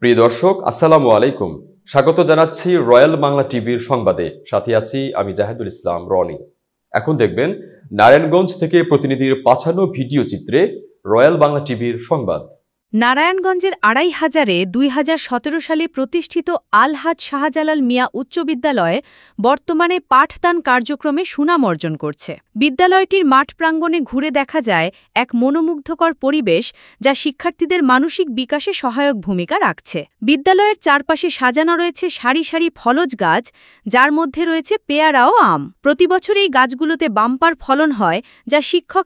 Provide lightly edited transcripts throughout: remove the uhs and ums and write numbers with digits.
প্রিয় দর্শক, আসসালামু আলাইকুম। স্বাগত জানাচ্ছি রয়্যাল বাংলা টিভির সংবাদে। সাথে আছি আমি জাহিদুল ইসলাম রনি। এখন দেখবেন নারায়ণগঞ্জ থেকে প্রতিনিধির পাঠানো ভিডিও চিত্রে রয়্যাল বাংলা টিভির সংবাদ। নারায়ণগঞ্জের ২৫০০-এ ২০১৭ সালে প্রতিষ্ঠিত আলহাজ শাহজালাল মিয়া উচ্চ বিদ্যালয়ে বর্তমানে পাঠদান কার্যক্রমে সুনাম অর্জন করছে। বিদ্যালয়টির মাঠ প্রাঙ্গণে ঘুরে দেখা যায় এক মনোমুগ্ধকর পরিবেশ, যা শিক্ষার্থীদের মানসিক বিকাশে সহায়ক ভূমিকা রাখছে। বিদ্যালয়ের চারপাশে সাজানো রয়েছে সারি সারি ফলজ গাছ, যার মধ্যে রয়েছে পেয়ারা ও আম। প্রতিবছর এই গাছগুলোতে বাম্পার ফলন হয়, যা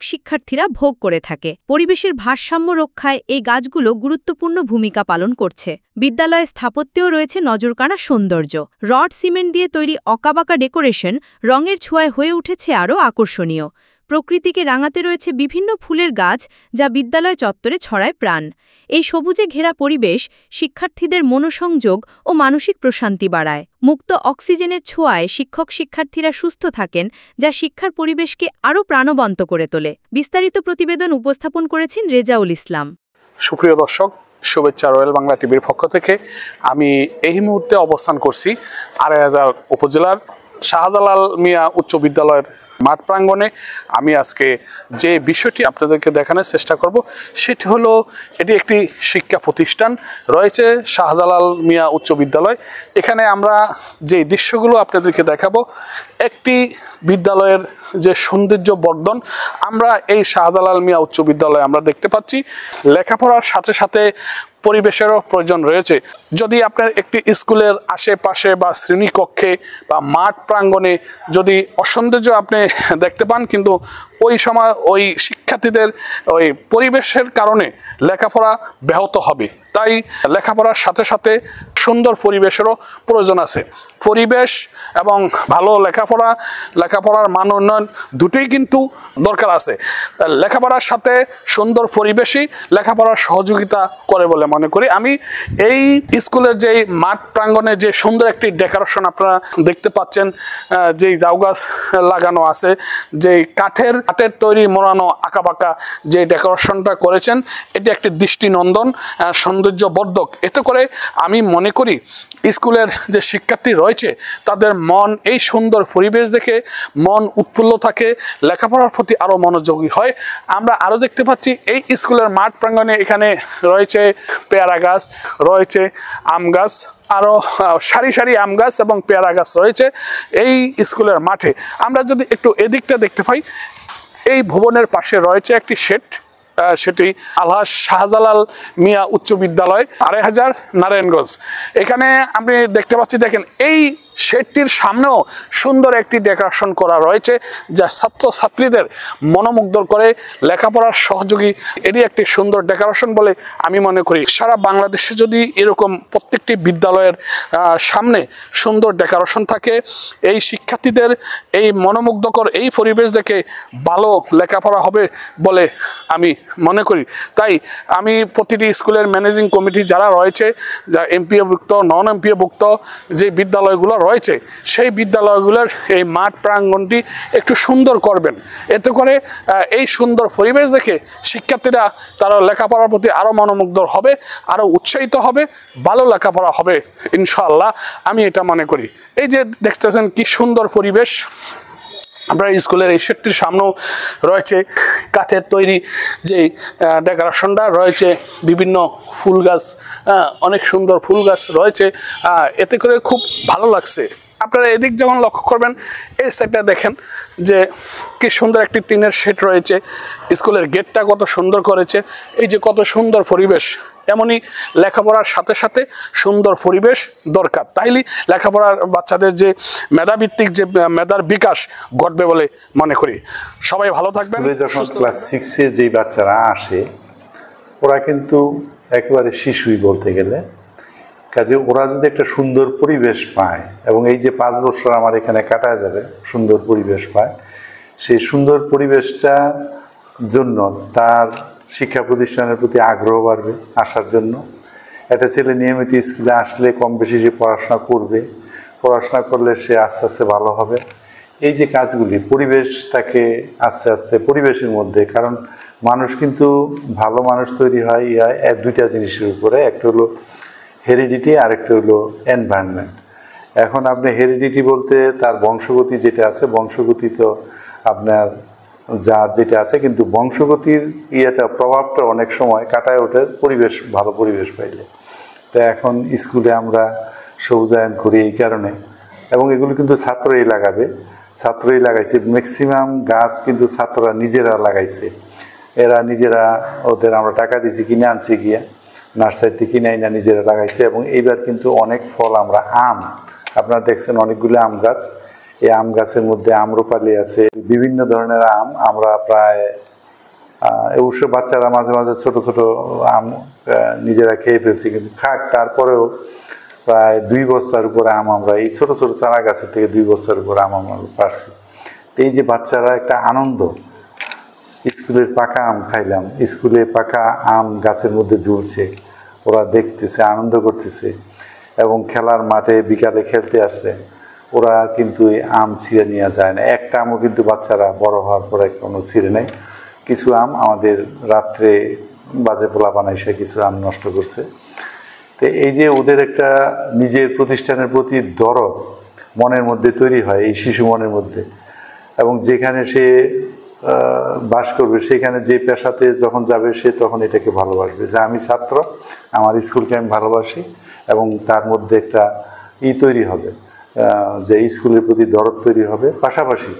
শিক্ষার্থীরা ভোগ করে থাকে। পরিবেশের ভারসাম্য রক্ষায় এই গাছগুলো গুরুত্বপূর্ণ ভূমিকা পালন করছে। বিদ্যালয়ের স্থাপত্যেও রয়েছে নজরকাড়া সৌন্দর্য। রড সিমেন্ট দিয়ে তৈরি অঁকাবাঁকা ডেকোরেশন রঙের ছোঁয়ায় হয়ে উঠেছে আরও আকর্ষণীয়। প্রকৃতিকে রাঙাতে রয়েছে বিভিন্ন ফুলের গাছ, যা বিদ্যালয় চত্বরে ছড়ায় প্রাণ। এই সবুজে ঘেরা পরিবেশ শিক্ষার্থীদের মনোসংযোগ ও মানসিক প্রশান্তি বাড়ায়। মুক্ত অক্সিজেনের ছোঁয়ায় শিক্ষার্থীরা সুস্থ থাকেন, যা শিক্ষার পরিবেশকে আরও প্রাণবন্ত করে তোলে। বিস্তারিত প্রতিবেদন উপস্থাপন করেছেন রেজাউল ইসলাম। সুপ্রিয় দর্শক, শুভেচ্ছা রয়্যাল বাংলা টিভির পক্ষ থেকে। আমি এই মুহূর্তে অবস্থান করছি আড়াইহাজার উপজেলার শাহজালাল মিয়া উচ্চ বিদ্যালয়ের মাঠ প্রাঙ্গণে। আমি আজকে যে বিষয়টি আপনাদেরকে দেখানোর চেষ্টা করব সেটি হলো, এটি একটি শিক্ষা প্রতিষ্ঠান রয়েছে শাহজালাল মিয়া উচ্চ বিদ্যালয়। এখানে আমরা যে দৃশ্যগুলো আপনাদেরকে দেখাবো, একটি বিদ্যালয়ের যে সৌন্দর্য বর্ধন আমরা এই শাহজালাল মিয়া উচ্চ বিদ্যালয়ে আমরা দেখতে পাচ্ছি। লেখাপড়ার সাথে সাথে পরিবেশেরও প্রয়োজন রয়েছে। যদি আপনার একটি স্কুলের আশেপাশে বা শ্রেণীকক্ষে বা মাঠ প্রাঙ্গণে যদি অসৌন্দর্য আপনি দেখতে পান, কিন্তু ওই সময় ওই শিক্ষার্থীদের ওই পরিবেশের কারণে লেখাপড়া ব্যাহত হবে। তাই লেখাপড়ার সাথে সাথে সুন্দর পরিবেশেরও প্রয়োজন আছে। পরিবেশ এবং ভালো লেখাপড়ার মান উন্নয়ন দুটোই কিন্তু দরকার আছে। লেখাপড়ার সাথে সুন্দর পরিবেশই লেখাপড়ার সহযোগিতা করে বলে মনে করি আমি। এই স্কুলের যে মাঠ প্রাঙ্গণে যে সুন্দর একটি ডেকোরেশন আপনারা দেখতে পাচ্ছেন, যে ঝাউ গাছ লাগানো আছে, যে কাঠের তৈরি মোড়ানো আঁকাবাঁকা যে ডেকোরেশনটা করেছেন, এটি একটি দৃষ্টিনন্দন সৌন্দর্যবর্ধক। এতে করে আমি মনে করি স্কুলের যে শিক্ষার্থী রয়েছে তাদের মন এই সুন্দর পরিবেশ দেখে মন উৎফুল্ল থাকে, লেখাপড়ার প্রতি আরও মনোযোগী হয়। আমরা আরও দেখতে পাচ্ছি এই স্কুলের মাঠ প্রাঙ্গণে এখানে রয়েছে পেয়ারা গাছ, রয়েছে আম গাছ, আরও সারি সারি আম গাছ এবং পেয়ারা গাছ রয়েছে এই স্কুলের মাঠে। আমরা যদি একটু এদিকটা দেখতে পাই, এই ভবনের পাশে রয়েছে একটি শেড, সেটি আলহাজ শাহজালাল মিয়া উচ্চ বিদ্যালয় আড়াইহাজার নারায়ণগঞ্জ। এখানে আপনি দেখতে পাচ্ছি, দেখেন এই শেডটির সামনেও সুন্দর একটি ডেকোরেশন করা রয়েছে, যা ছাত্রছাত্রীদের মনোমুগ্ধ করে, লেখাপড়ার সহযোগী। এটি একটি সুন্দর ডেকোরেশন বলে আমি মনে করি। সারা বাংলাদেশে যদি এরকম প্রত্যেকটি বিদ্যালয়ের সামনে সুন্দর ডেকোরেশন থাকে, এই শিক্ষার্থীদের এই মনোমুগ্ধকর এই পরিবেশ দেখে ভালো লেখাপড়া হবে বলে আমি মনে করি। তাই আমি প্রতিটি স্কুলের ম্যানেজিং কমিটি যারা রয়েছে, যা এমপিওভুক্ত নন এমপিওভুক্ত যে বিদ্যালয়গুলো রয়েছে, সেই বিদ্যালয়গুলোর এই মাঠ প্রাঙ্গণটি একটু সুন্দর করবেন। এতে করে এই সুন্দর পরিবেশ দেখে শিক্ষার্থীরা তারা লেখাপড়ার প্রতি আরও মনোমুগ্ধ হবে, আরও উৎসাহিত হবে, ভালো লেখাপড়া হবে ইনশাআল্লাহ, আমি এটা মনে করি। এই যে দেখতেছেন কি সুন্দর পরিবেশ। আমরা স্কুলের এই শেডটির সামনেও রয়েছে কাঠের তৈরি যে ডেকোরেশনটা রয়েছে, বিভিন্ন ফুল গাছ, অনেক সুন্দর ফুল গাছ রয়েছে। এতে করে খুব ভালো লাগছে। আপনারা এদিক যেমন লক্ষ্য করবেন, এই সাইডটা দেখেন যে কি সুন্দর একটি টিনের শেড রয়েছে। স্কুলের গেটটা কত সুন্দর করেছে। এই যে কত সুন্দর পরিবেশ। এমনই লেখাপড়ার সাথে সাথে সুন্দর পরিবেশ দরকার, তাইলে লেখাপড়ার বাচ্চাদের যে মেধাভিত্তিক যে মেধার বিকাশ ঘটবে বলে মনে করি। সবাই ভালো থাকবেন। যখন ক্লাস 6-এ যেই বাচ্চারা আসে, ওরা কিন্তু একেবারে শিশুই বলতে গেলে। কাজে ওরা যদি একটা সুন্দর পরিবেশ পায়, এবং এই যে 5 বছর আমার এখানে কাটা যাবে, সুন্দর পরিবেশ পায়, সেই সুন্দর পরিবেশটা জন্য তার শিক্ষা প্রতিষ্ঠানের প্রতি আগ্রহ বাড়বে আসার জন্য। একটা ছেলে নিয়মিত স্কুলে আসলে কম বেশি সে পড়াশোনা করবে, পড়াশোনা করলে সে আস্তে আস্তে ভালো হবে। এই যে কাজগুলি, পরিবেশ তাকে আস্তে আস্তে পরিবেশের মধ্যে, কারণ মানুষ কিন্তু ভালো মানুষ তৈরি হয় দুইটা জিনিসের উপরে। একটা হলো হেরিডিটি, আরেকটা হলো এনভায়রনমেন্ট। এখন আপনি হেরিডিটি বলতে তার বংশগতি যেটা আছে, বংশগতি তো আপনার যার যেটা আছে, কিন্তু বংশগতির প্রভাবটা অনেক সময় কাটায় ওঠে পরিবেশ, ভালো পরিবেশ পাইলে। তো এখন স্কুলে আমরা সবুজায়ন করি এই কারণে, এবং এগুলো কিন্তু ছাত্রই লাগাবে, ছাত্রই লাগাইছে, ম্যাক্সিমাম গাছ কিন্তু ছাত্ররা নিজেরা লাগাইছে। এরা নিজেরা, ওদের আমরা টাকা দিয়েছি, কিনে আনছি গিয়া নার্সারিতে, কিনে আইনা নিজেরা লাগাইছে। এবং এইবার কিন্তু অনেক ফল আমরা, আম আপনারা দেখছেন অনেকগুলো আম গাছ, এই আম গাছের মধ্যে আম্রপালি আছে, বিভিন্ন ধরনের আম আমরা প্রায় অবশ্য বাচ্চারা মাঝে মাঝে ছোট ছোট আম নিজেরা খেয়ে ফেলছি, কিন্তু খাক, তারপরেও প্রায় 2 বস্তার উপরে আম আমরা এই ছোট ছোট চারা গাছের থেকে 2 বস্তার উপরে আম আমরা পারছি। এই যে বাচ্চারা একটা আনন্দ, স্কুলের পাকা আম খাইলাম, স্কুলে পাকা আম গাছের মধ্যে ঝুলছে, ওরা দেখতেছে, আনন্দ করতেছে, এবং খেলার মাঠে বিকালে খেলতে আসে, ওরা কিন্তু এই আম ছিঁড়ে নিয়ে যায় না। একটা আমও কিন্তু বাচ্চারা বড় হওয়ার পরে কোনো ছিঁড়ে নেয়। কিছু আম আমাদের রাত্রে বাজে পোলা বানাইছে, কিছু আম নষ্ট করছে। তো এই যে ওদের একটা নিজের প্রতিষ্ঠানের প্রতি দরদ মনের মধ্যে তৈরি হয়, এই শিশু মনের মধ্যে, এবং যেখানে সে বাস করবে সেখানে যে পেশাতে যখন যাবে সে তখন এটাকে ভালোবাসবে, যে আমি ছাত্র, আমার স্কুলকে আমি ভালোবাসি, এবং তার মধ্যে একটা তৈরি হবে, যে স্কুলের প্রতি দরদ তৈরি হবে। পাশাপাশি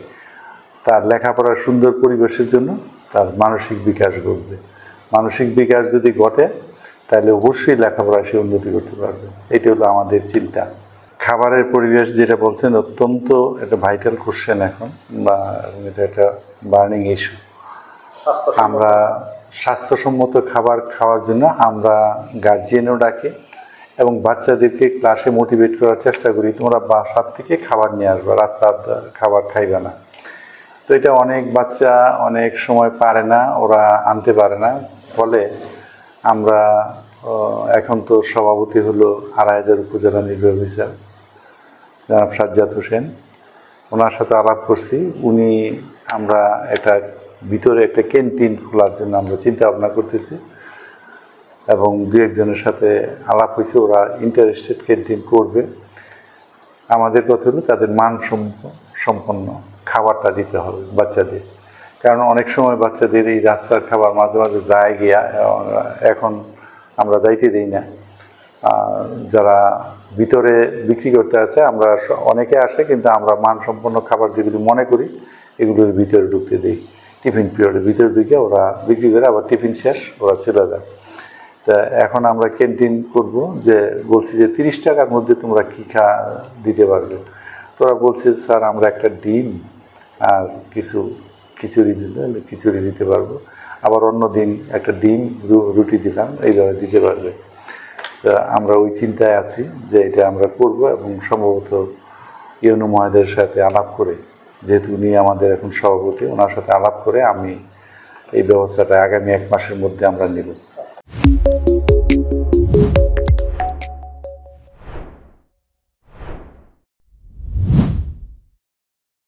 তার লেখাপড়ার সুন্দর পরিবেশের জন্য তার মানসিক বিকাশ ঘটবে। মানসিক বিকাশ যদি ঘটে তাহলে অবশ্যই লেখাপড়ায় সে উন্নতি করতে পারবে। এটা হলো আমাদের চিন্তা। খাবারের পরিবেশ যেটা বলছেন, অত্যন্ত একটা ভাইটাল কোশ্চেন এখন, বা এটা একটা বার্নিং ইস্যু। আমরা স্বাস্থ্যসম্মত খাবার খাওয়ার জন্য আমরা গার্জিয়ানও ডাকি, এবং বাচ্চাদেরকে ক্লাসে মোটিভেট করার চেষ্টা করি, তোমরা বাসার থেকে খাবার নিয়ে আসবে, রাস্তার খাবার খাইবে না। তো এটা অনেক বাচ্চা অনেক সময় পারে না, ওরা আনতে পারে না। ফলে আমরা এখন তো সভাপতি হলো 2500 উপজেলা নির্বাহী অফিসার জনাব সাজ্জাদ হোসেন, ওনার সাথে আলাপ করছি। উনি, আমরা একটা ভিতরে একটা ক্যান্টিন খোলার জন্য আমরা চিন্তা ভাবনা করতেছি, এবং 2-1 জনের সাথে আলাপ হয়েছে, ওরা ইন্টারেস্টেড ক্যান্টিন করবে। আমাদের কথা হলো তাদের সম্পন্ন খাবারটা দিতে হবে বাচ্চাদের, কারণ অনেক সময় বাচ্চাদের এই রাস্তার খাবার মাঝে মাঝে যায় গিয়া, এখন আমরা যাইতে দিই না। যারা ভিতরে বিক্রি করতে আছে, আমরা অনেকে আসে, কিন্তু আমরা মানসম্পন্ন খাবার যেগুলি মনে করি এগুলোর ভিতরে ঢুকতে দিই। টিফিন পিরিয়ডের ভিতরে ঢুকে ওরা বিক্রি করে, আবার টিফিন শেষ ওরা চলে যায়। তা এখন আমরা ক্যান্টিন করব, যে বলছি যে 30 টাকার মধ্যে তোমরা কী দিতে পারবে। তোরা বলছে স্যার আমরা একটা ডিম আর কিছু খিচুড়ি দিলে খিচুড়ি দিতে পারবো, আবার অন্য দিন একটা ডিম রুটি দিলাম, এইভাবে দিতে পারবে। তা আমরা ওই চিন্তায় আছি যে এটা আমরা করব, এবং সম্ভবত ইউনো মহোদয়ের সাথে আলাপ করে, যেহেতু উনি আমাদের এখন সভাপতি, ওনার সাথে আলাপ করে আমি এই ব্যবস্থাটা আগামী 1 মাসের মধ্যে আমরা নেব।